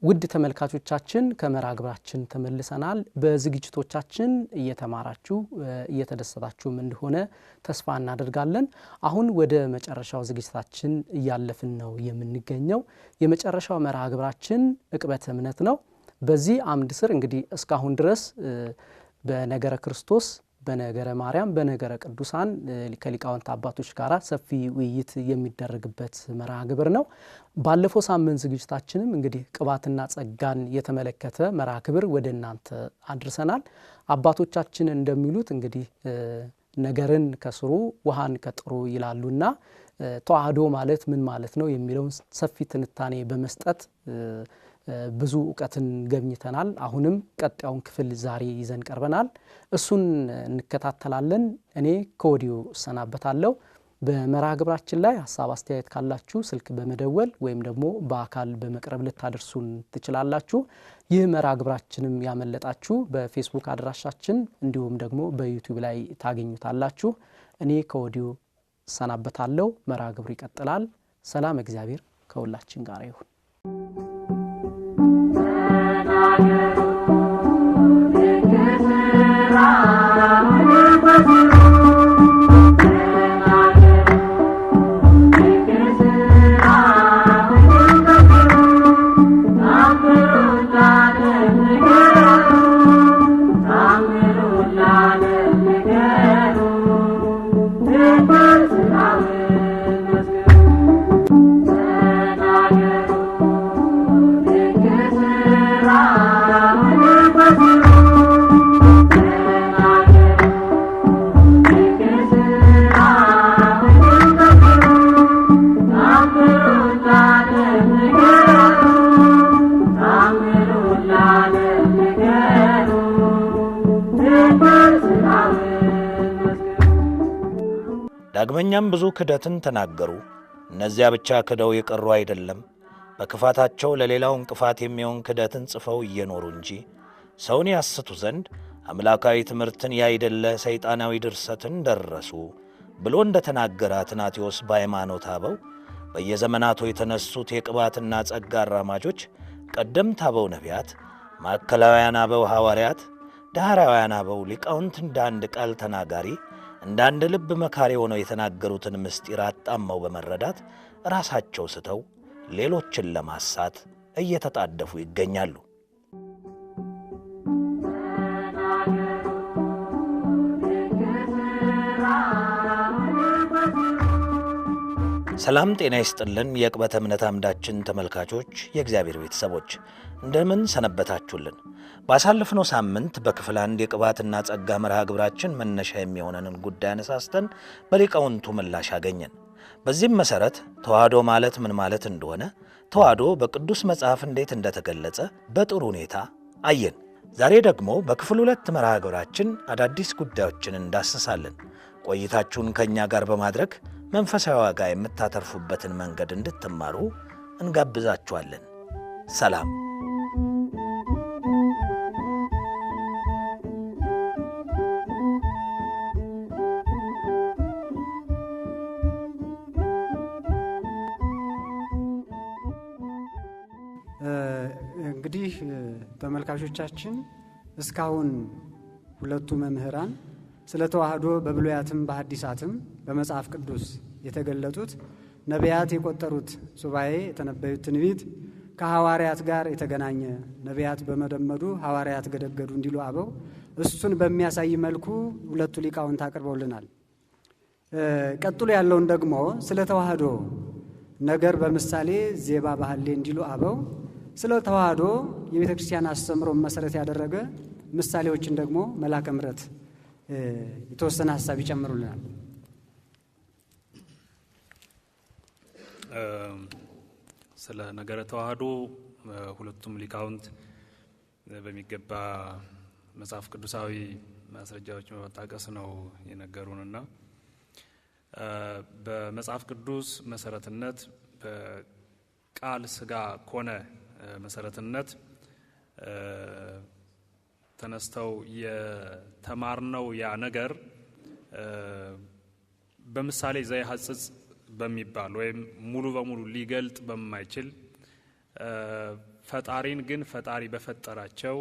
ውድ ተመልካቾቻችን ከመርሃ ግብራችን ተመልሰናል። በዝግጅቶቻችን እየተማራችሁ እየተደሰታችሁም እንደሆነ ተስፋ እናደርጋለን። አሁን ወደ መጨረሻው ዝግጅታችን እያለፍን ነው የምንገኘው። የመጨረሻው መርሃ ግብራችን ዕቅበተ እምነት ነው። በዚህ አምድ ስር እንግዲህ እስካሁን ድረስ በነገረ ክርስቶስ፣ በነገረ ማርያም፣ በነገረ ቅዱሳን ከሊቃውንት አባቶች ጋር ሰፊ ውይይት የሚደረግበት መርሃ ግብር ነው። ባለፈው ሳምንት ዝግጅታችንም እንግዲህ ቅባትና ጸጋን የተመለከተ መርሃ ግብር ወደ እናንተ አድርሰናል። አባቶቻችን እንደሚሉት እንግዲህ ነገርን ከስሩ ውሃን ከጥሩ ይላሉና ተዋህዶ ማለት ምን ማለት ነው የሚለውን ሰፊ ትንታኔ በመስጠት ብዙ ዕውቀትን ገኝተናል። አሁንም ቀጣዩን ክፍል ዛሬ ይዘን ቀርበናል። እሱን እንከታተላለን። እኔ ከወዲሁ እሰናበታለሁ። በመርሃ ግብራችን ላይ ሐሳብ አስተያየት ካላችሁ ስልክ በመደወል ወይም ደግሞ በአካል በመቅረብ ልታደርሱን ትችላላችሁ። ይህ መርሃ ግብራችንም ያመለጣችሁ በፌስቡክ አድራሻችን እንዲሁም ደግሞ በዩቲዩብ ላይ ታገኙታላችሁ። እኔ ከወዲሁ እሰናበታለሁ። መርሃ ግብሩ ይቀጥላል። ሰላም እግዚአብሔር ከሁላችን ጋር ይሁን። ዳግመኛም ብዙ ክደትን ተናገሩ። እነዚያ ብቻ ክደው የቀሩ አይደለም፣ በክፋታቸው ለሌላው እንቅፋት የሚሆን ክደትን ጽፈው እየኖሩ እንጂ ሰውን ያስቱ ዘንድ አምላካዊ ትምህርትን ያይደለ ሰይጣናዊ ድርሰትን ደረሱ ብሎ እንደተናገረ አትናቴዎስ በሃይማኖተ አበው በየዘመናቱ የተነሱት የቅባትና ጸጋ አራማጆች ቀደምት አበው ነቢያት፣ ማዕከላውያን አበው ሐዋርያት፣ ዳህራውያን አበው ሊቃውንት እንደ አንድ ቃል ተናጋሪ እንደ አንድ ልብ መካሪ ሆነው የተናገሩትን ምስጢር አጣመው በመረዳት ራሳቸው ስተው ሌሎችን ለማሳት እየተጣደፉ ይገኛሉ። ሰላም ጤና ይስጥልን። የዕቅበተ እምነት አምዳችን ተመልካቾች፣ የእግዚአብሔር ቤተሰቦች እንደምን ሰነበታችሁልን? ባሳለፍነው ሳምንት በክፍል 1 የቅባትና ጸጋ መርሃ ግብራችን መነሻ የሚሆነንን ጉዳይ አነሳስተን በሊቃውንቱ ምላሽ አገኘን። በዚህም መሰረት ተዋህዶ ማለት ምን ማለት እንደሆነ፣ ተዋህዶ በቅዱስ መጽሐፍ እንዴት እንደተገለጸ በጥሩ ሁኔታ አየን። ዛሬ ደግሞ በክፍል 2 መርሃ ግብራችን አዳዲስ ጉዳዮችን እንዳስሳለን። ቆይታችሁን ከእኛ ጋር በማድረግ መንፈሳዊ ዋጋ የምታተርፉበትን መንገድ እንድትማሩ እንጋብዛችኋለን። ሰላም። እንግዲህ ተመልካቾቻችን እስካሁን ሁለቱ መምህራን ስለ ተዋህዶ በብሉያትም በሐዲሳትም በመጽሐፍ ቅዱስ የተገለጡት ነቢያት የቆጠሩት ሱባኤ የተነበዩት ትንቢት ከሐዋርያት ጋር የተገናኘ ነቢያት በመደመዱ ሐዋርያት ገደገዱ እንዲሉ አበው እሱን በሚያሳይ መልኩ ሁለቱ ሊቃውንት አቅርበውልናል። ቀጥሎ ያለውን ደግሞ ስለ ተዋህዶ ነገር በምሳሌ ዜባ ባህሌ እንዲሉ አበው ስለ ተዋህዶ የቤተ ክርስቲያን አስተምሮ መሰረት ያደረገ ምሳሌዎችን ደግሞ መላከ ምሕረት የተወሰነ ሐሳብ ይጨምሩልናል። ስለ ነገረ ተዋህዶ ሁለቱም ሊቃውንት በሚገባ መጽሐፍ ቅዱሳዊ ማስረጃዎች በመጣቀስ ነው የነገሩንና በመጽሐፍ ቅዱስ መሰረትነት በቃል ሥጋ ኮነ መሰረትነት ተነስተው የተማርነው ያ ነገር በምሳሌ ዘይሐጽጽ በሚባል ወይም ሙሉ በሙሉ ሊገልጥ በማይችል ፈጣሪን ግን ፈጣሪ በፈጠራቸው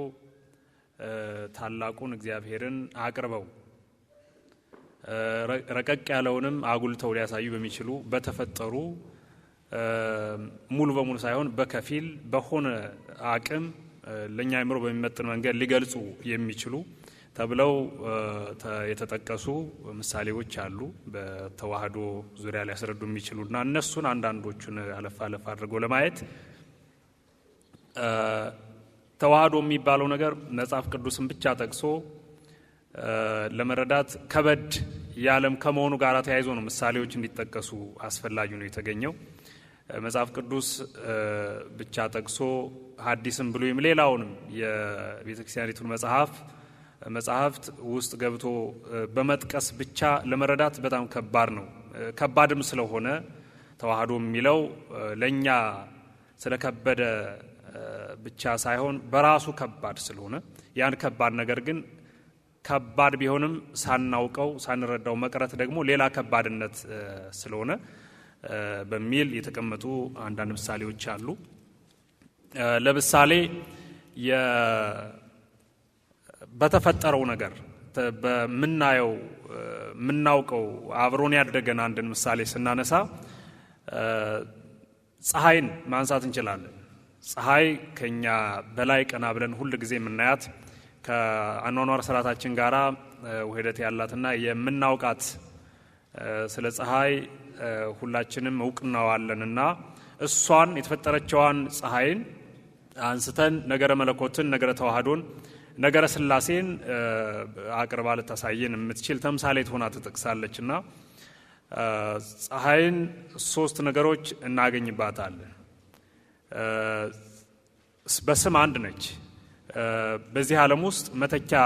ታላቁን እግዚአብሔርን አቅርበው ረቀቅ ያለውንም አጉልተው ሊያሳዩ በሚችሉ በተፈጠሩ ሙሉ በሙሉ ሳይሆን በከፊል በሆነ አቅም ለኛ አእምሮ በሚመጥን መንገድ ሊገልጹ የሚችሉ ተብለው የተጠቀሱ ምሳሌዎች አሉ በተዋህዶ ዙሪያ ላይ ያስረዱ የሚችሉና እነሱን አንዳንዶቹን አለፍ አድርገው ለማየት ተዋህዶ የሚባለው ነገር መጽሐፍ ቅዱስን ብቻ ጠቅሶ ለመረዳት ከበድ ያለም ከመሆኑ ጋር ተያይዞ ነው ምሳሌዎች እንዲጠቀሱ አስፈላጊ ነው የተገኘው። መጽሐፍ ቅዱስ ብቻ ጠቅሶ ሐዲስም ብሉይም ሌላውንም የቤተክርስቲያኒቱን መጽሐፍት ውስጥ ገብቶ በመጥቀስ ብቻ ለመረዳት በጣም ከባድ ነው። ከባድም ስለሆነ ተዋህዶ የሚለው ለኛ ስለከበደ ብቻ ሳይሆን በራሱ ከባድ ስለሆነ ያን ከባድ ነገር ግን ከባድ ቢሆንም ሳናውቀው ሳንረዳው መቅረት ደግሞ ሌላ ከባድነት ስለሆነ በሚል የተቀመጡ አንዳንድ ምሳሌዎች አሉ። ለምሳሌ በተፈጠረው ነገር በምናየው ምናውቀው አብሮን ያደገን አንድን ምሳሌ ስናነሳ ፀሐይን ማንሳት እንችላለን። ፀሐይ ከኛ በላይ ቀና ብለን ሁሉ ጊዜ የምናያት ከአኗኗር ስርዓታችን ጋራ ውህደት ያላትና የምናውቃት ስለ ፀሐይ ሁላችንም እውቅናዋለንና እሷን የተፈጠረችዋን ፀሐይን አንስተን ነገረ መለኮትን ነገረ ተዋህዶን ነገረ ሥላሴን አቅርባ ልታሳየን የምትችል ተምሳሌት ሆና ትጠቅሳለችና ፀሐይን ሶስት ነገሮች እናገኝባታለን። በስም አንድ ነች። በዚህ ዓለም ውስጥ መተኪያ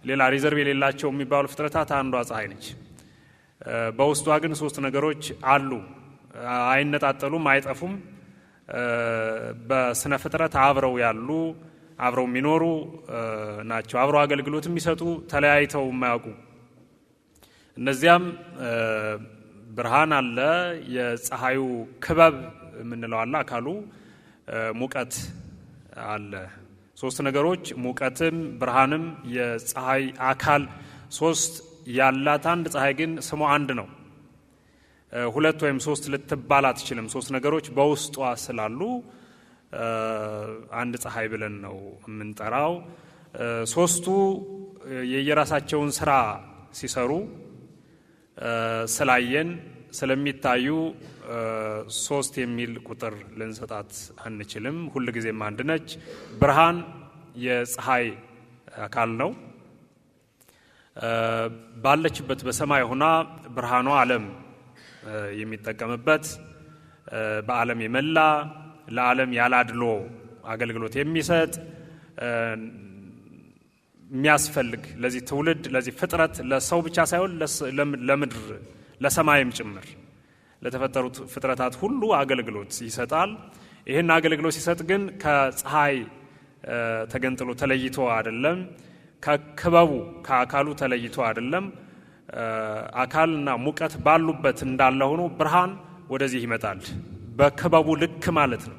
ሌላ ሪዘርቭ የሌላቸው የሚባሉ ፍጥረታት አንዷ ፀሐይ ነች። በውስጧ ግን ሶስት ነገሮች አሉ። አይነጣጠሉም፣ አይጠፉም። በስነ ፍጥረት አብረው ያሉ አብረው የሚኖሩ ናቸው። አብረው አገልግሎት የሚሰጡ ተለያይተው የማያውቁ እነዚያም ብርሃን አለ፣ የፀሐዩ ክበብ የምንለው አለ፣ አካሉ ሙቀት አለ። ሶስት ነገሮች ሙቀትም ብርሃንም የፀሐይ አካል ሶስት ያላት አንድ ፀሐይ ግን ስሙ አንድ ነው። ሁለት ወይም ሶስት ልትባል አትችልም። ሶስት ነገሮች በውስጧ ስላሉ አንድ ፀሐይ ብለን ነው የምንጠራው። ሶስቱ የየራሳቸውን ስራ ሲሰሩ ስላየን ስለሚታዩ ሶስት የሚል ቁጥር ልንሰጣት አንችልም። ሁሉ ጊዜም አንድ ነች። ብርሃን የፀሐይ አካል ነው። ባለችበት በሰማይ ሆና ብርሃኗ ዓለም የሚጠቀምበት በዓለም የመላ ለዓለም ያላድሎ አገልግሎት የሚሰጥ የሚያስፈልግ ለዚህ ትውልድ ለዚህ ፍጥረት ለሰው ብቻ ሳይሆን ለምድር ለሰማይም ጭምር ለተፈጠሩት ፍጥረታት ሁሉ አገልግሎት ይሰጣል። ይህን አገልግሎት ሲሰጥ ግን ከፀሐይ ተገንጥሎ ተለይቶ አይደለም፣ ከክበቡ ከአካሉ ተለይቶ አይደለም። አካልና ሙቀት ባሉበት እንዳለ ሆኖ ብርሃን ወደዚህ ይመጣል። በክበቡ ልክ ማለት ነው።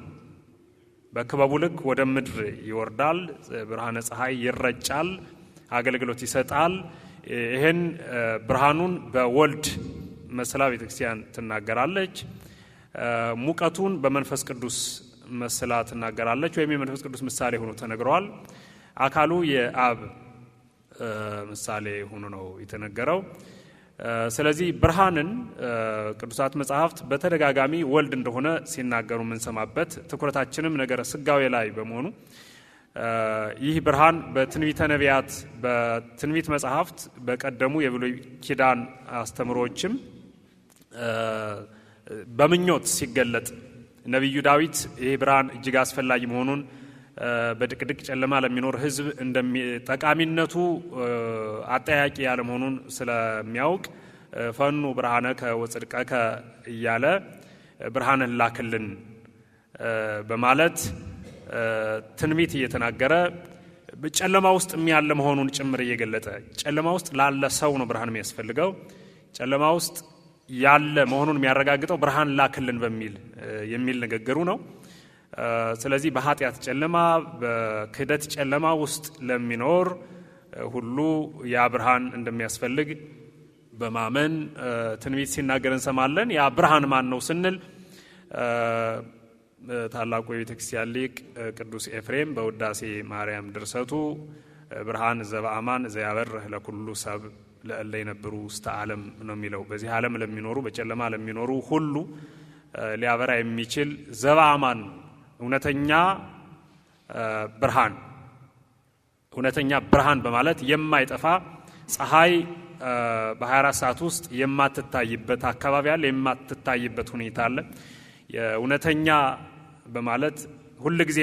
በክበቡ ልክ ወደ ምድር ይወርዳል። ብርሃነ ፀሐይ ይረጫል፣ አገልግሎት ይሰጣል። ይህን ብርሃኑን በወልድ መስላ ቤተክርስቲያን ትናገራለች። ሙቀቱን በመንፈስ ቅዱስ መስላ ትናገራለች፣ ወይም የመንፈስ ቅዱስ ምሳሌ ሆኖ ተነግሯል። አካሉ የአብ ምሳሌ ሆኖ ነው የተነገረው። ስለዚህ ብርሃንን ቅዱሳት መጻሕፍት በተደጋጋሚ ወልድ እንደሆነ ሲናገሩ የምንሰማበት ትኩረታችንም ነገረ ስጋዌ ላይ በመሆኑ ይህ ብርሃን በትንቢተ ነቢያት በትንቢት መጻሕፍት በቀደሙ የብሉይ ኪዳን አስተምሮዎችም በምኞት ሲገለጥ ነቢዩ ዳዊት ይህ ብርሃን እጅግ አስፈላጊ መሆኑን በድቅድቅ ጨለማ ለሚኖር ሕዝብ ጠቃሚነቱ አጠያቂ ያለ መሆኑን ስለሚያውቅ ፈኑ ብርሃነከ ወጽድቀከ እያለ ብርሃንን ላክልን በማለት ትንቢት እየተናገረ በጨለማ ውስጥ ያለ መሆኑን ጭምር እየገለጠ ጨለማ ውስጥ ላለ ሰው ነው ብርሃን የሚያስፈልገው። ጨለማ ውስጥ ያለ መሆኑን የሚያረጋግጠው ብርሃን ላክልን በሚል የሚል ንግግሩ ነው። ስለዚህ በኃጢአት ጨለማ በክህደት ጨለማ ውስጥ ለሚኖር ሁሉ ያ ብርሃን እንደሚያስፈልግ በማመን ትንቢት ሲናገር እንሰማለን። ያ ብርሃን ማን ነው ስንል ታላቁ የቤተክርስቲያን ሊቅ ቅዱስ ኤፍሬም በውዳሴ ማርያም ድርሰቱ ብርሃን ዘበአማን ዘያበርህ ለኩሉ ሰብ ለእለ ይነብሩ ውስተ ዓለም ነው የሚለው። በዚህ ዓለም ለሚኖሩ በጨለማ ለሚኖሩ ሁሉ ሊያበራ የሚችል ዘበአማን እውነተኛ ብርሃን። እውነተኛ ብርሃን በማለት የማይጠፋ ፀሐይ በ24 ሰዓት ውስጥ የማትታይበት አካባቢ አለ፣ የማትታይበት ሁኔታ አለ። እውነተኛ በማለት ሁሉ ጊዜ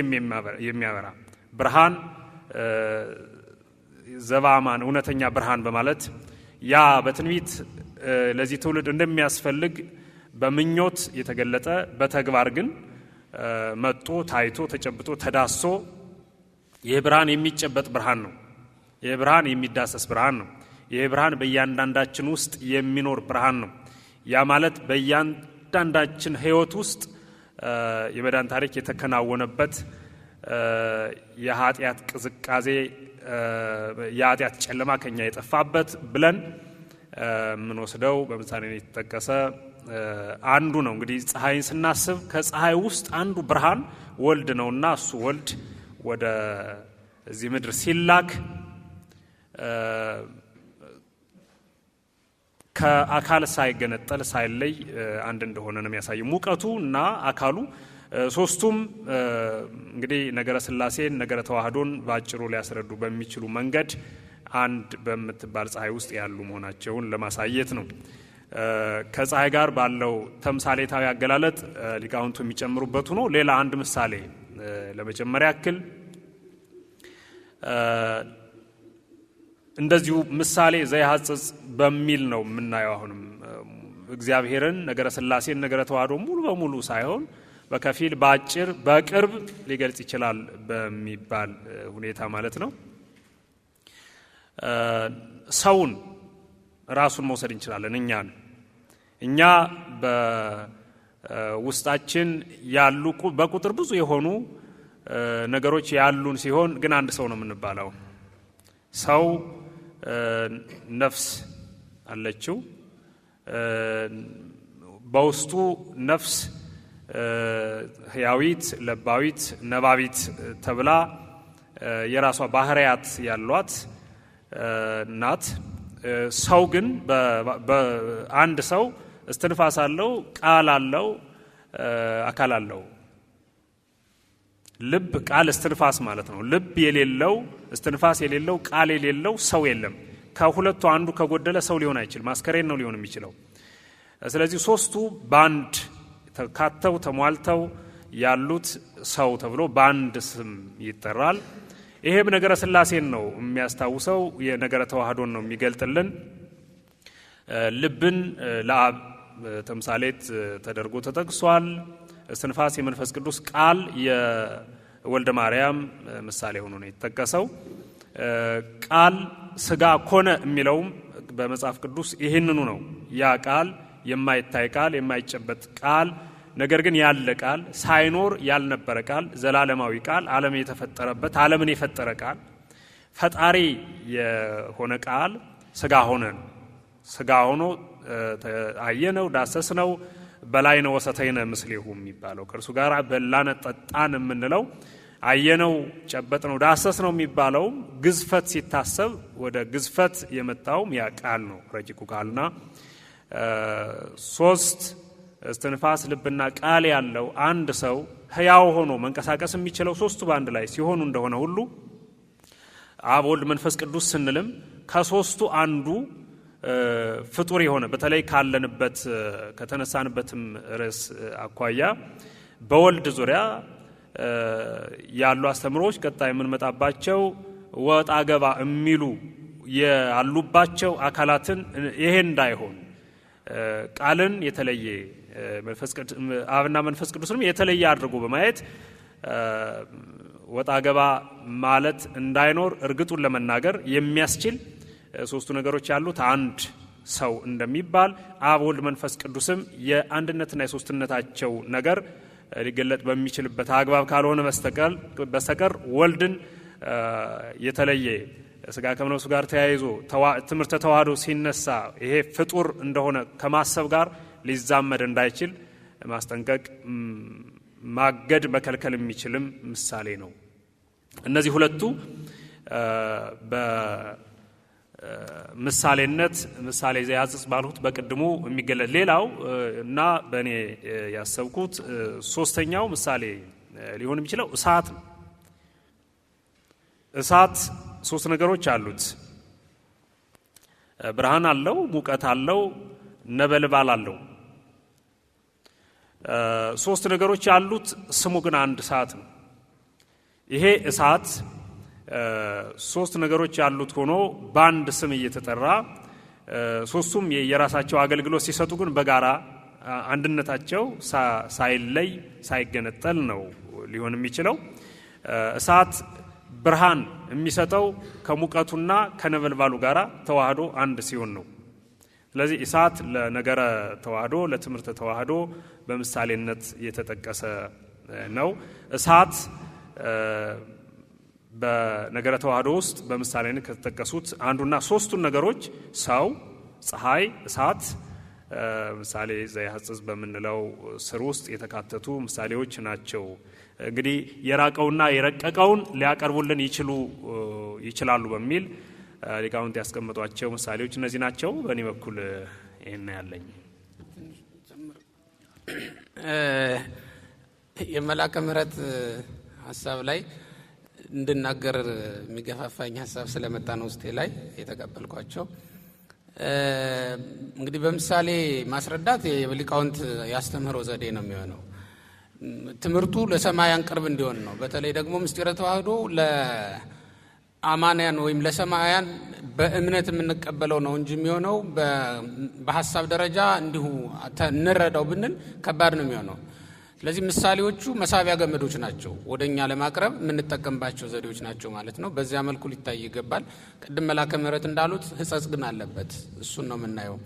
የሚያበራ ብርሃን ዘበአማን እውነተኛ ብርሃን በማለት ያ በትንቢት ለዚህ ትውልድ እንደሚያስፈልግ በምኞት የተገለጠ በተግባር ግን መጥቶ ታይቶ ተጨብጦ ተዳሶ ይህ ብርሃን የሚጨበጥ ብርሃን ነው። ይህ ብርሃን የሚዳሰስ ብርሃን ነው። ይህ ብርሃን በእያንዳንዳችን ውስጥ የሚኖር ብርሃን ነው። ያ ማለት በእያንዳንዳችን ሕይወት ውስጥ የመዳን ታሪክ የተከናወነበት የኃጢአት ቅዝቃዜ የኃጢአት ጨለማ ከኛ የጠፋበት ብለን ምን ወስደው በምሳሌ የተጠቀሰ አንዱ ነው። እንግዲህ ፀሐይን ስናስብ ከፀሐይ ውስጥ አንዱ ብርሃን ወልድ ነውና እሱ ወልድ ወደ እዚህ ምድር ሲላክ ከአካል ሳይገነጠል ሳይለይ አንድ እንደሆነ ነው የሚያሳየው። ሙቀቱ እና አካሉ ሶስቱም እንግዲህ ነገረ ሥላሴን ነገረ ተዋህዶን ባጭሩ ሊያስረዱ በሚችሉ መንገድ አንድ በምትባል ፀሐይ ውስጥ ያሉ መሆናቸውን ለማሳየት ነው። ከፀሐይ ጋር ባለው ተምሳሌታዊ አገላለጥ ሊቃውንቱ የሚጨምሩበት ሆኖ ሌላ አንድ ምሳሌ ለመጀመሪያ ያክል እንደዚሁ ምሳሌ ዘይሐጽጽ በሚል ነው የምናየው። አሁንም እግዚአብሔርን ነገረ ሥላሴን ነገረ ተዋህዶ ሙሉ በሙሉ ሳይሆን በከፊል በአጭር በቅርብ ሊገልጽ ይችላል በሚባል ሁኔታ ማለት ነው። ሰውን ራሱን መውሰድ እንችላለን። እኛ በውስጣችን ያሉ በቁጥር ብዙ የሆኑ ነገሮች ያሉን ሲሆን ግን አንድ ሰው ነው የምንባለው። ሰው ነፍስ አለችው። በውስጡ ነፍስ ህያዊት፣ ለባዊት፣ ነባቢት ተብላ የራሷ ባህሪያት ያሏት ናት። ሰው ግን በአንድ ሰው እስትንፋስ አለው፣ ቃል አለው፣ አካል አለው። ልብ፣ ቃል፣ እስትንፋስ ማለት ነው። ልብ የሌለው እስትንፋስ የሌለው ቃል የሌለው ሰው የለም። ከሁለቱ አንዱ ከጎደለ ሰው ሊሆን አይችልም። አስከሬን ነው ሊሆን የሚችለው። ስለዚህ ሶስቱ በአንድ ተካተው ተሟልተው ያሉት ሰው ተብሎ በአንድ ስም ይጠራል። ይሄም ነገረ ሥላሴን ነው የሚያስታውሰው፣ የነገረ ተዋህዶን ነው የሚገልጥልን። ልብን ለአብ ተምሳሌት ተደርጎ ተጠቅሷል። እስትንፋስ የመንፈስ ቅዱስ፣ ቃል የወልደ ማርያም ምሳሌ ሆኖ ነው የተጠቀሰው። ቃል ሥጋ ኮነ የሚለውም በመጽሐፍ ቅዱስ ይህንኑ ነው። ያ ቃል የማይታይ ቃል፣ የማይጨበጥ ቃል፣ ነገር ግን ያለ ቃል፣ ሳይኖር ያልነበረ ቃል፣ ዘላለማዊ ቃል፣ ዓለም የተፈጠረበት ዓለምን የፈጠረ ቃል፣ ፈጣሪ የሆነ ቃል ሥጋ ሆነ። ሥጋ ሆኖ አየነው፣ ዳሰስነው፣ በላይነ ወሰተይነ ምስሌሁ የሚባለው ከእርሱ ጋር በላነ ጠጣን የምንለው አየነው፣ ጨበጥነው፣ ዳሰስነው የሚባለውም ግዝፈት ሲታሰብ ወደ ግዝፈት የመጣውም ያ ቃል ነው፣ ረቂቁ ቃልና ሶስት እስትንፋስ፣ ልብና ቃል ያለው አንድ ሰው ሕያው ሆኖ መንቀሳቀስ የሚችለው ሶስቱ በአንድ ላይ ሲሆኑ እንደሆነ ሁሉ አብ፣ ወልድ፣ መንፈስ ቅዱስ ስንልም ከሶስቱ አንዱ ፍጡር የሆነ በተለይ ካለንበት ከተነሳንበትም ርዕስ አኳያ በወልድ ዙሪያ ያሉ አስተምሮች ቀጣይ የምንመጣባቸው ወጣ ገባ የሚሉ ያሉባቸው አካላትን ይሄ እንዳይሆን ቃልን የተለየ አብና መንፈስ ቅዱስንም የተለየ አድርጎ በማየት ወጣ ገባ ማለት እንዳይኖር እርግጡን ለመናገር የሚያስችል ሶስቱ ነገሮች ያሉት አንድ ሰው እንደሚባል አብ፣ ወልድ፣ መንፈስ ቅዱስም የአንድነትና የሶስትነታቸው ነገር ሊገለጥ በሚችልበት አግባብ ካልሆነ በስተቀር ወልድን የተለየ ስጋ ከነፍሱ ጋር ተያይዞ ትምህርተ ተዋህዶ ሲነሳ ይሄ ፍጡር እንደሆነ ከማሰብ ጋር ሊዛመድ እንዳይችል ማስጠንቀቅ፣ ማገድ፣ መከልከል የሚችልም ምሳሌ ነው። እነዚህ ሁለቱ በምሳሌነት ምሳሌ ዘያጽጽ ባልሁት በቅድሙ የሚገለጥ ሌላው እና በእኔ ያሰብኩት ሶስተኛው ምሳሌ ሊሆን የሚችለው እሳት ነው። እሳት ሶስት ነገሮች አሉት። ብርሃን አለው፣ ሙቀት አለው፣ ነበልባል አለው። ሶስት ነገሮች ያሉት ስሙ ግን አንድ እሳት ነው። ይሄ እሳት ሶስት ነገሮች ያሉት ሆኖ በአንድ ስም እየተጠራ ሶስቱም የራሳቸው አገልግሎት ሲሰጡ ግን በጋራ አንድነታቸው ሳይለይ ሳይገነጠል ነው ሊሆን የሚችለው። እሳት ብርሃን የሚሰጠው ከሙቀቱና ከነበልባሉ ጋር ተዋህዶ አንድ ሲሆን ነው። ስለዚህ እሳት ለነገረ ተዋህዶ ለትምህርተ ተዋህዶ በምሳሌነት የተጠቀሰ ነው። እሳት በነገረ ተዋህዶ ውስጥ በምሳሌነት ከተጠቀሱት አንዱና ሶስቱን ነገሮች ሰው፣ ፀሐይ፣ እሳት ምሳሌ ዘያጽጽ በምንለው ስር ውስጥ የተካተቱ ምሳሌዎች ናቸው። እንግዲህ የራቀውና የረቀቀውን ሊያቀርቡልን ይችላሉ በሚል ሊቃውንት ያስቀመጧቸው ምሳሌዎች እነዚህ ናቸው። በእኔ በኩል ይሄን ያለኝ የመላከ ምሕረት ሐሳብ ላይ እንድናገር የሚገፋፋኝ ሐሳብ ስለመጣ ነው ውስጤ ላይ የተቀበልኳቸው። እንግዲህ በምሳሌ ማስረዳት የሊቃውንት ያስተምህሮ ዘዴ ነው የሚሆነው። ትምህርቱ ለሰማያን ቅርብ እንዲሆን ነው። በተለይ ደግሞ ምስጢረ ተዋህዶ ለአማንያን ወይም ለሰማያን በእምነት የምንቀበለው ነው እንጂ የሚሆነው በሐሳብ ደረጃ እንዲሁ እንረዳው ብንል ከባድ ነው የሚሆነው። ስለዚህ ምሳሌዎቹ መሳቢያ ገመዶች ናቸው፣ ወደኛ ለማቅረብ የምንጠቀምባቸው ዘዴዎች ናቸው ማለት ነው። በዚያ መልኩ ሊታይ ይገባል። ቅድም መላከ ምሕረት እንዳሉት ሕጸጽ ግን አለበት። እሱን ነው የምናየው።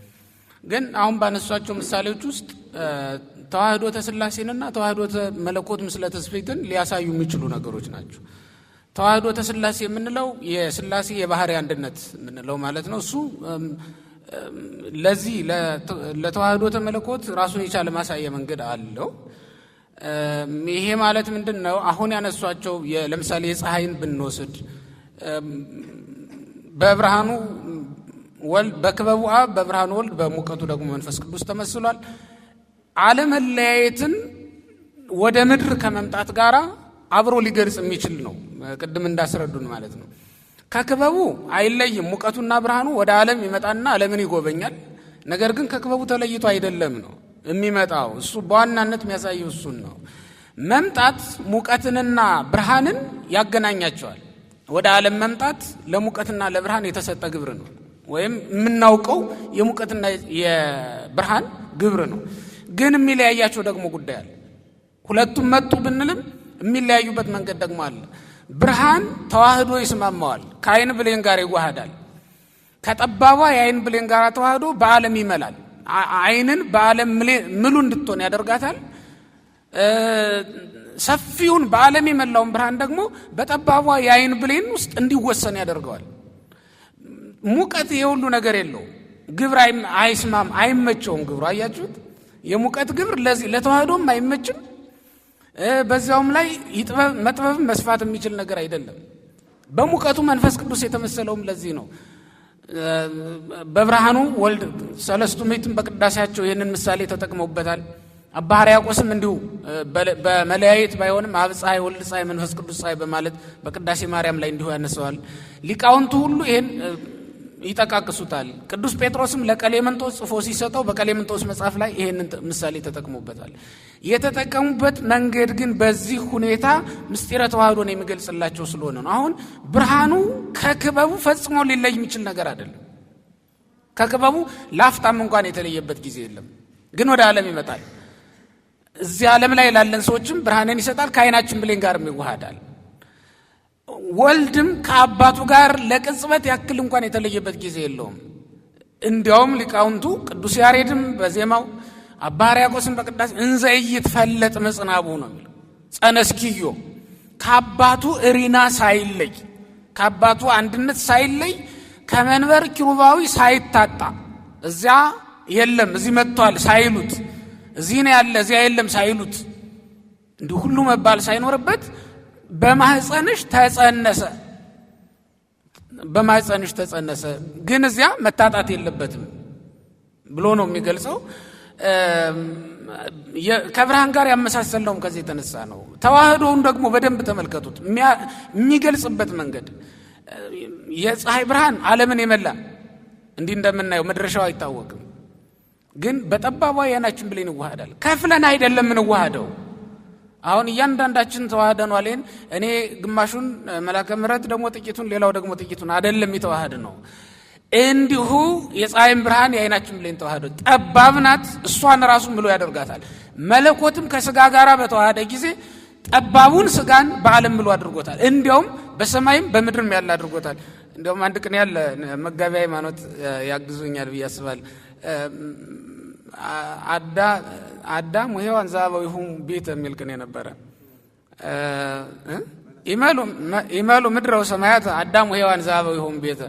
ግን አሁን ባነሷቸው ምሳሌዎች ውስጥ ተዋህዶተ ሥላሴንና ተዋህዶተ መለኮት ምስለ ትስብእትን ሊያሳዩ የሚችሉ ነገሮች ናቸው። ተዋህዶተ ሥላሴ የምንለው የሥላሴ የባህሪ አንድነት የምንለው ማለት ነው። እሱ ለዚህ ለተዋህዶተ መለኮት ራሱን የቻለ ማሳያ መንገድ አለው። ይሄ ማለት ምንድን ነው? አሁን ያነሷቸው ለምሳሌ የፀሐይን ብንወስድ በብርሃኑ ወልድ በክበቡ አብ በብርሃኑ ወልድ በሙቀቱ ደግሞ መንፈስ ቅዱስ ተመስሏል። አለመለያየትን ወደ ምድር ከመምጣት ጋራ አብሮ ሊገልጽ የሚችል ነው። ቅድም እንዳስረዱን ማለት ነው። ከክበቡ አይለይም። ሙቀቱና ብርሃኑ ወደ ዓለም ይመጣና ዓለምን ይጎበኛል። ነገር ግን ከክበቡ ተለይቶ አይደለም ነው የሚመጣው። እሱ በዋናነት የሚያሳየው እሱን ነው። መምጣት ሙቀትንና ብርሃንን ያገናኛቸዋል። ወደ ዓለም መምጣት ለሙቀትና ለብርሃን የተሰጠ ግብር ነው፣ ወይም የምናውቀው የሙቀትና የብርሃን ግብር ነው። ግን የሚለያያቸው ደግሞ ጉዳይ አለ። ሁለቱም መጡ ብንልም የሚለያዩበት መንገድ ደግሞ አለ። ብርሃን ተዋህዶ ይስማማዋል፣ ከአይን ብሌን ጋር ይዋሃዳል። ከጠባቧ የአይን ብሌን ጋር ተዋህዶ በዓለም ይመላል። አይንን በዓለም ምሉ እንድትሆን ያደርጋታል። ሰፊውን በዓለም የመላውን ብርሃን ደግሞ በጠባቧ የአይን ብሌን ውስጥ እንዲወሰን ያደርገዋል። ሙቀት የሁሉ ነገር የለው፣ ግብር አይስማም፣ አይመቸውም ግብሩ። አያችሁት? የሙቀት ግብር ለዚህ ለተዋህዶም አይመችም። በዚያውም ላይ መጥበብ መስፋት የሚችል ነገር አይደለም። በሙቀቱ መንፈስ ቅዱስ የተመሰለውም ለዚህ ነው። በብርሃኑ ወልድ ሰለስቱ ምዕትን በቅዳሴያቸው ይህንን ምሳሌ ተጠቅመውበታል። አባ ሕርያቆስም እንዲሁ በመለያየት ባይሆንም አብ ፀሐይ፣ ወልድ ፀሐይ፣ መንፈስ ቅዱስ ፀሐይ በማለት በቅዳሴ ማርያም ላይ እንዲሁ ያነሰዋል። ሊቃውንቱ ሁሉ ይህን ይጠቃቅሱታል። ቅዱስ ጴጥሮስም ለቀሌምንጦስ ጽፎ ሲሰጠው በቀሌምንጦስ መጽሐፍ ላይ ይህንን ምሳሌ ተጠቅሞበታል። የተጠቀሙበት መንገድ ግን በዚህ ሁኔታ ምስጢረ ተዋህዶን የሚገልጽላቸው ስለሆነ ነው። አሁን ብርሃኑ ከክበቡ ፈጽሞ ሊለይ የሚችል ነገር አይደለም። ከክበቡ ላፍታም እንኳን የተለየበት ጊዜ የለም። ግን ወደ ዓለም ይመጣል። እዚህ ዓለም ላይ ላለን ሰዎችም ብርሃንን ይሰጣል፣ ከአይናችን ብሌን ጋርም ይዋሃዳል። ወልድም ከአባቱ ጋር ለቅጽበት ያክል እንኳን የተለየበት ጊዜ የለውም። እንዲያውም ሊቃውንቱ ቅዱስ ያሬድም በዜማው አባ ሕርያቆስን በቅዳሴ እንዘ ይትፈለጥ መጽናቡ ነው የሚለው። ጸነስኪዮ ከአባቱ እሪና ሳይለይ ከአባቱ አንድነት ሳይለይ ከመንበር ኪሩባዊ ሳይታጣ እዚያ የለም እዚህ መጥቷል ሳይሉት እዚህ ነው ያለ እዚያ የለም ሳይሉት እንዲህ ሁሉ መባል ሳይኖርበት በማህፀንሽ ተጸነሰ ግን እዚያ መታጣት የለበትም ብሎ ነው የሚገልጸው። ከብርሃን ጋር ያመሳሰለውም ከዚህ የተነሳ ነው። ተዋህዶውን ደግሞ በደንብ ተመልከቱት። የሚገልጽበት መንገድ የፀሐይ ብርሃን ዓለምን የመላ እንዲህ እንደምናየው መድረሻው አይታወቅም፣ ግን በጠባቧ የዓይናችን ብሌን ይዋሃዳል። ከፍለን አይደለም እንዋሃደው። አሁን እያንዳንዳችን ተዋህደናል። እኔ ግማሹን መላከ ምሕረት ደግሞ ጥቂቱን ሌላው ደግሞ ጥቂቱን አይደለም የተዋሃደ ነው። እንዲሁ የፀሐይን ብርሃን የዓይናችን ብሌን ተዋህዶ ጠባብ ናት። እሷን ራሱን ብሎ ያደርጋታል። መለኮትም ከስጋ ጋር በተዋሃደ ጊዜ ጠባቡን ስጋን በዓለም ብሎ አድርጎታል። እንዲያውም በሰማይም በምድርም ያለ አድርጎታል። እንዲያውም አንድ ቀን ያለ መጋቢ ሃይማኖት ያግዙኛል ብዬ አስባለሁ። አዳም ወሔዋን ዘአበዊሆሙ ቤተ የሚል ቀን ነበረ። ይመሉ ምድረ ወሰማያት አዳም ወሔዋን ዘአበዊሆሙ ቤተ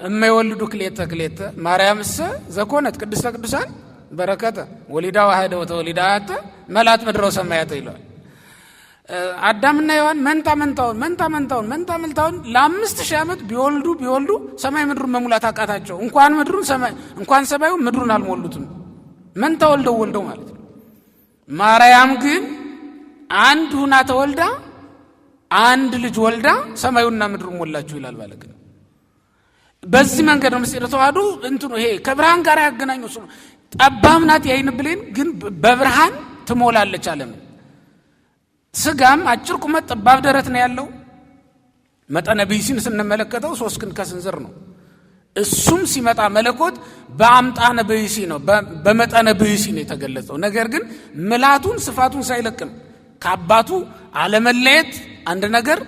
እመይወልዱ ክሌተ ማርያምሰ ዘኮነት ቅድስተ ቅዱሳን በረከተ ወሊዳ ዋህደ ወተወሊዳ አተ መላት ምድረ ወሰማያት ይላል። አዳምና ሔዋን መንታውን ለ5000 ዓመት ቢወልዱ ሰማይ ምድሩን መሙላት አቃታቸው። እንኳን ሰማዩ ምድሩን አልሞሉትም። መንታ ወልደው ማለት ነው። ማርያም ግን አንድ ሁና ተወልዳ አንድ ልጅ ወልዳ ሰማዩና ምድሩን ሞላችሁ ይላል ባለግ። በዚህ መንገድ ነው ምስጢረ ተዋህዶ እንትኑ ይሄ ከብርሃን ጋር ያገናኘው እሱ ነው። ጠባብ ናት የዓይን ብሌን ግን በብርሃን ትሞላለች ዓለም። ስጋም አጭር ቁመት ጠባብ ደረት ነው ያለው። መጠነ ብእሲን ስንመለከተው 3 ክንድ ከስንዝር ነው። እሱም ሲመጣ መለኮት በአምጣነ ብእሲ ነው በመጠነ ብእሲ ነው የተገለጸው። ነገር ግን ምላቱን ስፋቱን ሳይለቅም ከአባቱ አለመለየት አንድ ነገር፣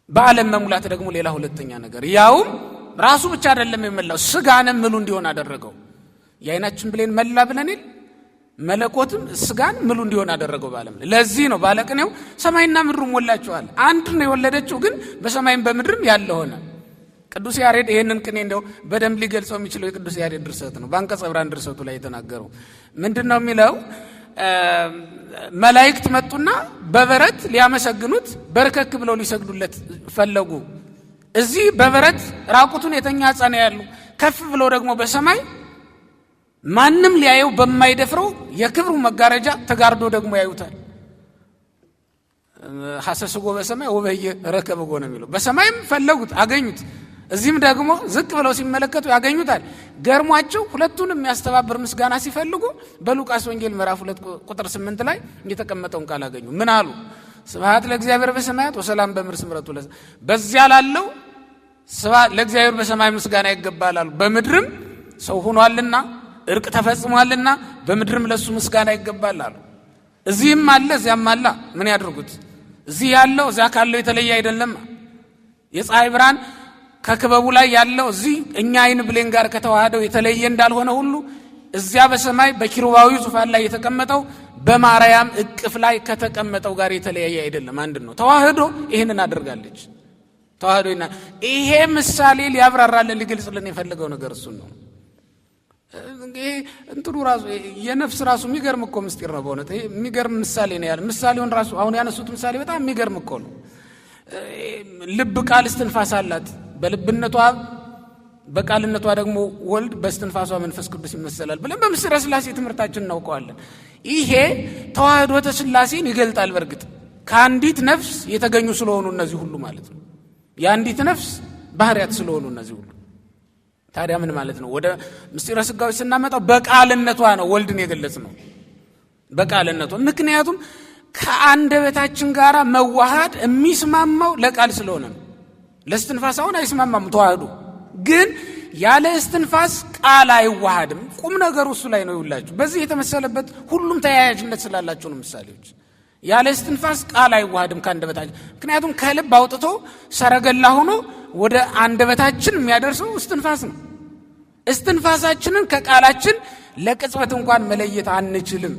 በዓለም መሙላት ደግሞ ሌላ ሁለተኛ ነገር። ያውም ራሱ ብቻ አይደለም የመላው ስጋንም ምሉ እንዲሆን አደረገው። የዓይናችን ብሌን መላ ብለንል መለኮትም ስጋን ምሉ እንዲሆን አደረገው በዓለም። ለዚህ ነው ባለቅኔው ሰማይና ምድሩ ሞላችኋል። አንድ ነው የወለደችው ግን በሰማይም በምድርም ያለ ሆነ። ቅዱስ ያሬድ ይሄንን ቅኔ እንደው በደንብ ሊገልጸው የሚችለው የቅዱስ ያሬድ ድርሰት ነው። በአንቀጸ ብርሃን ድርሰቱ ላይ የተናገረው ምንድነው የሚለው? መላእክት መጡና በበረት ሊያመሰግኑት በርከክ ብለው ሊሰግዱለት ፈለጉ። እዚህ በበረት ራቁቱን የተኛ ሕፃን ያሉ፣ ከፍ ብለው ደግሞ በሰማይ ማንም ሊያየው በማይደፍረው የክብሩ መጋረጃ ተጋርዶ ደግሞ ያዩታል። ሐሰስጎ በሰማይ ወበየ ረከበጎ ነው የሚለው። በሰማይም ፈለጉት አገኙት፣ እዚህም ደግሞ ዝቅ ብለው ሲመለከቱ ያገኙታል። ገርሟቸው ሁለቱን የሚያስተባብር ምስጋና ሲፈልጉ በሉቃስ ወንጌል ምዕራፍ 2 ቁጥር 8 ላይ የተቀመጠውን ቃል አገኙ። ምን አሉ? ስብሐት ለእግዚአብሔር በሰማያት ወሰላም በምድር ስምረቱ ለሰ። በዚያ ላለው ስብሐት ለእግዚአብሔር በሰማይ ምስጋና ይገባል አሉ። በምድርም ሰው ሆኗልና እርቅ ተፈጽሟልና በምድርም ለሱ ምስጋና ይገባል አሉ። እዚህም አለ እዚያም አለ። ምን ያድርጉት? እዚህ ያለው እዚያ ካለው የተለየ አይደለም። የፀሐይ ብርሃን ከክበቡ ላይ ያለው እዚህ እኛ ዓይን ብሌን ጋር ከተዋሃደው የተለየ እንዳልሆነ ሁሉ እዚያ በሰማይ በኪሩባዊ ዙፋን ላይ የተቀመጠው በማርያም እቅፍ ላይ ከተቀመጠው ጋር የተለያየ አይደለም፣ አንድ ነው። ተዋህዶ ይህንን አድርጋለች። ተዋህዶ ይሄ ምሳሌ ሊያብራራልን ሊገልጽልን የፈለገው ነገር እሱን ነው። እንትኑ ራሱ የነፍስ ራሱ የሚገርም እኮ ምስጢር ነው። በእውነት የሚገርም ምሳሌ ነው ያለ። ምሳሌውን ራሱ አሁን ያነሱት ምሳሌ በጣም የሚገርም እኮ ነው። ልብ ቃል እስትንፋስ አላት። በልብነቷ በቃልነቷ ደግሞ ወልድ፣ በእስትንፋሷ መንፈስ ቅዱስ ይመሰላል ብለን በምስጢረ ሥላሴ ትምህርታችን እናውቀዋለን። ይሄ ተዋህዶተ ሥላሴን ይገልጣል። በእርግጥ ከአንዲት ነፍስ የተገኙ ስለሆኑ እነዚህ ሁሉ ማለት ነው። የአንዲት ነፍስ ባህሪያት ስለሆኑ እነዚህ ሁሉ። ታዲያ ምን ማለት ነው? ወደ ምስጢረ ሥጋዌ ስናመጣው በቃልነቷ ነው ወልድን የገለጽ ነው። በቃልነቷ ምክንያቱም ከአንደበታችን ጋር መዋሃድ የሚስማማው ለቃል ስለሆነ ነው። ለእስትንፋስ አሁን አይስማማም። ተዋህዶ ግን ያለ እስትንፋስ ቃል አይዋሃድም። ቁም ነገሩ እሱ ላይ ነው ይውላችሁ። በዚህ የተመሰለበት ሁሉም ተያያዥነት ስላላቸው ነው ምሳሌዎች። ያለ እስትንፋስ ቃል አይዋሃድም ከአንደበታችን። ምክንያቱም ከልብ አውጥቶ ሰረገላ ሆኖ ወደ አንደበታችን የሚያደርሰው እስትንፋስ ነው። እስትንፋሳችንን ከቃላችን ለቅጽበት እንኳን መለየት አንችልም።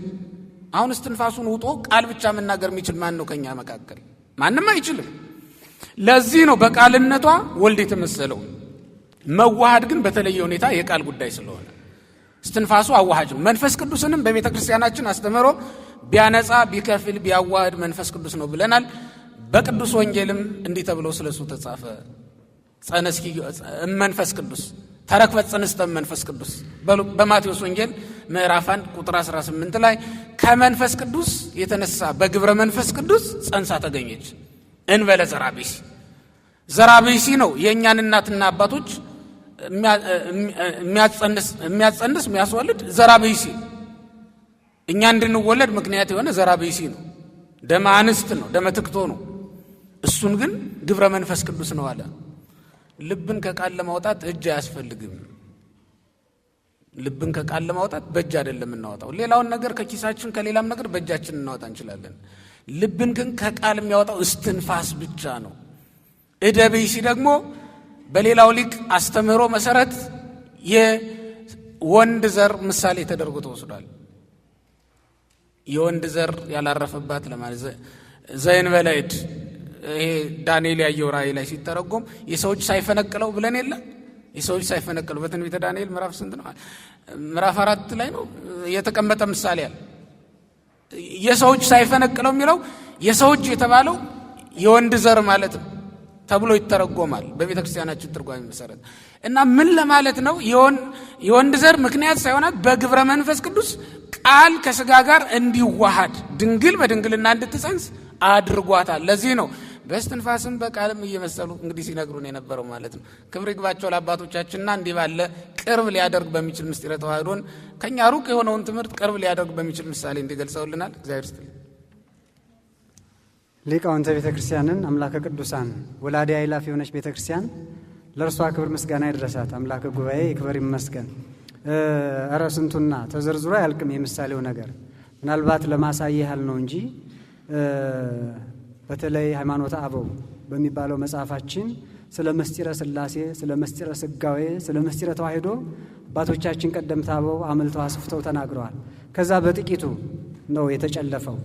አሁን እስትንፋሱን ውጦ ቃል ብቻ መናገር የሚችል ማን ነው ከኛ መካከል? ማንም አይችልም። ለዚህ ነው በቃልነቷ ወልድ የተመሰለው። መዋሃድ ግን በተለየ ሁኔታ የቃል ጉዳይ ስለሆነ እስትንፋሱ አዋሃጅ ነው። መንፈስ ቅዱስንም በቤተ ክርስቲያናችን አስተምሮ ቢያነጻ ቢከፍል ቢያዋህድ መንፈስ ቅዱስ ነው ብለናል። በቅዱስ ወንጌልም እንዲህ ተብሎ ስለሱ ተጻፈ። ጸነስኪ መንፈስ ቅዱስ ተረክበት ጽንስተ መንፈስ ቅዱስ በማቴዎስ ወንጌል ምዕራፍ 1 ቁጥር 18 ላይ ከመንፈስ ቅዱስ የተነሳ በግብረ መንፈስ ቅዱስ ጸንሳ ተገኘች እንበለ ዘራቢሲ። ዘራቢሲ ነው የእኛን እናትና አባቶች የሚያጸንስ የሚያስወልድ ዘራቢሲ። እኛ እንድንወለድ ምክንያት የሆነ ዘራቢሲ ነው። ደመ አንስት ነው፣ ደመ ትክቶ ነው። እሱን ግን ግብረ መንፈስ ቅዱስ ነው አለ። ልብን ከቃል ለማውጣት እጅ አያስፈልግም። ልብን ከቃል ለማውጣት በእጅ አይደለም እናወጣው። ሌላውን ነገር ከኪሳችን ከሌላም ነገር በእጃችን እናወጣ እንችላለን። ልብን ግን ከቃል የሚያወጣው እስትንፋስ ብቻ ነው። እደብይሲ ደግሞ በሌላው ሊቅ አስተምህሮ መሰረት የወንድ ዘር ምሳሌ ተደርጎ ተወስዷል። የወንድ ዘር ያላረፈባት ለማለት ዘእንበለ እድ። ይሄ ዳንኤል ያየው ራእይ ላይ ሲተረጎም የሰዎች ሳይፈነቅለው ብለን የለ የሰዎች ሳይፈነቅለው በትንቢተ ዳንኤል ምዕራፍ ስንት ነው? ምዕራፍ 4 ላይ ነው የተቀመጠ ምሳሌ አለ። የሰዎች ሳይፈነቅለው የሚለው የሰዎች የተባለው የወንድ ዘር ማለት ነው ተብሎ ይተረጎማል በቤተ ክርስቲያናችን ትርጓሜ መሰረት። እና ምን ለማለት ነው? የወንድ ዘር ምክንያት ሳይሆናት በግብረ መንፈስ ቅዱስ ቃል ከስጋ ጋር እንዲዋሃድ ድንግል በድንግልና እንድትጸንስ አድርጓታል። ለዚህ ነው በእስትንፋስም በቃልም እየመሰሉ እንግዲህ ሲነግሩን የነበረው ማለት ነው። ክብር ይግባቸው ለአባቶቻችንና እንዲህ ባለ ቅርብ ሊያደርግ በሚችል ምስጢረ ተዋህዶን ከኛ ሩቅ የሆነውን ትምህርት ቅርብ ሊያደርግ በሚችል ምሳሌ እንዲገልጸውልናል። እግዚአብሔር ይስጥልኝ። ሊቃውንተ ቤተ ክርስቲያንን አምላከ ቅዱሳን ወላዲ አእላፍ የሆነች ቤተ ክርስቲያን ለእርሷ ክብር ምስጋና ይድረሳት። አምላከ ጉባኤ ይክበር ይመስገን። እረ ስንቱና ተዘርዝሮ አያልቅም የምሳሌው ነገር። ምናልባት ለማሳያ ያህል ነው እንጂ በተለይ ሃይማኖተ አበው በሚባለው መጽሐፋችን ስለ ምስጢረ ሥላሴ፣ ስለ ምስጢረ ስጋዌ፣ ስለ ምስጢረ ተዋህዶ አባቶቻችን ቀደምት አበው አመልተው አስፍተው ተናግረዋል። ከዛ በጥቂቱ ነው የተጨለፈው።